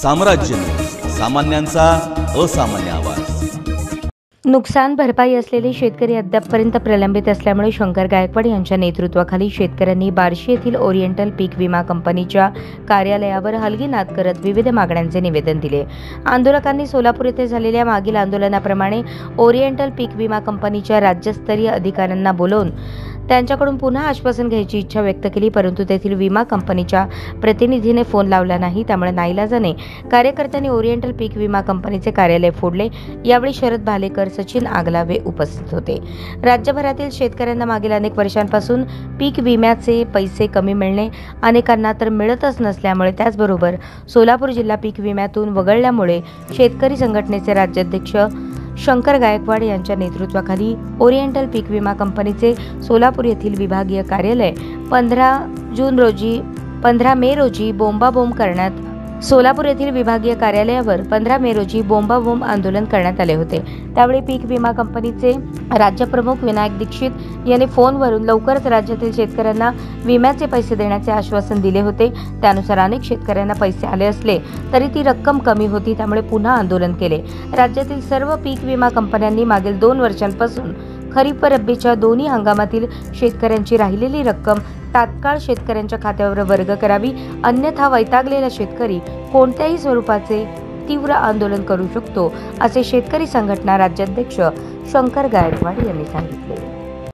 साम्राज्य न्यूज, सामान्यांचा असामान्य आवाज। नुकसान भरपाई असलेले शेतकरी अद्यापपर्यंत प्रलंबित असल्यामुळे शंकर गायकवाड यांच्या नेतृत्वाखाली शेतकऱ्यांनी बार्शी येथील ओरिएंटल पीक विमा कंपनीच्या कार्यालयावर हलगी नाद करत विविध मागण्यांचे निवेदन दिले। आंदोलकांनी सोलापूर येथे झालेल्या मागील आंदोलनाप्रमाणे ओरिएंटल पीक विमा कंपनीच्या राज्यस्तरीय अधिकाऱ्यांना बोलावून त्यांच्याकडून पुन्हा आश्वासन घ्यायची इच्छा व्यक्त केली, परंतु तेथील विमा कंपनीच्या प्रतिनिधीने फोन लावला नाही। त्यामुळे नाईलाजाने कार्यकर्त्यांनी ओरिएंटल पीक विमा कंपनीचे कार्यालय फोडले। यावेळी शरद भालेकर, सचिन आगलावे उपस्थित होते। राज्यभरातील शेतकऱ्यांना मागील अनेक वर्षांपासून पीक विम्याचे पैसे कमी मिळणे, अनेकांना तर मिळतच नसल्यामुळे, त्याचबरोबर सोलापूर जिल्हा पीक विम्यातून वगळल्यामुळे शेतकरी संघटनेचे राज्याध्यक्ष शंकर गायकवाड यांच्या नेतृत्वाखाली ओरिएंटल पीक विमा कंपनीचे सोलापूर येथील विभागीय कार्यालय 15 मे रोजी बोंबाबोंब करण्यात सोलापूर येथील विभागीय कार्यालयावर 15 मे रोजी बोंबाबोंब आंदोलन करण्यात आले होते। त्यावेळी पीक विमा कंपनीचे राज्यप्रमुख विनायक दीक्षित यांनी फोनवरून लवकरच राज्यातील शेतकऱ्यांना विम्याचे पैसे देण्याचे आश्वासन दिले होते। त्यानुसार अनेक शेतकऱ्यांना पैसे आले असले तरी ती रक्कम कमी होती, त्यामुळे पुन्हा आंदोलन केले। राज्यातील सर्व पीक विमा कंपन्यांनी मागील 2 वर्षांपासून खरीप व रब्बीच्या दोन्ही हंगामातील शेतकऱ्यांची राहिलेली रक्कम तात्काळ शेतकऱ्यांच्या खात्यावर वर्ग करावी, अन्यथा वैतागलेला शेतकरी कोणत्याही स्वरूपाचे तीव्र आंदोलन करू शकतो, असे शेतकरी संघटना राज्याध्यक्ष शंकर गायकवाड यांनी सांगितले।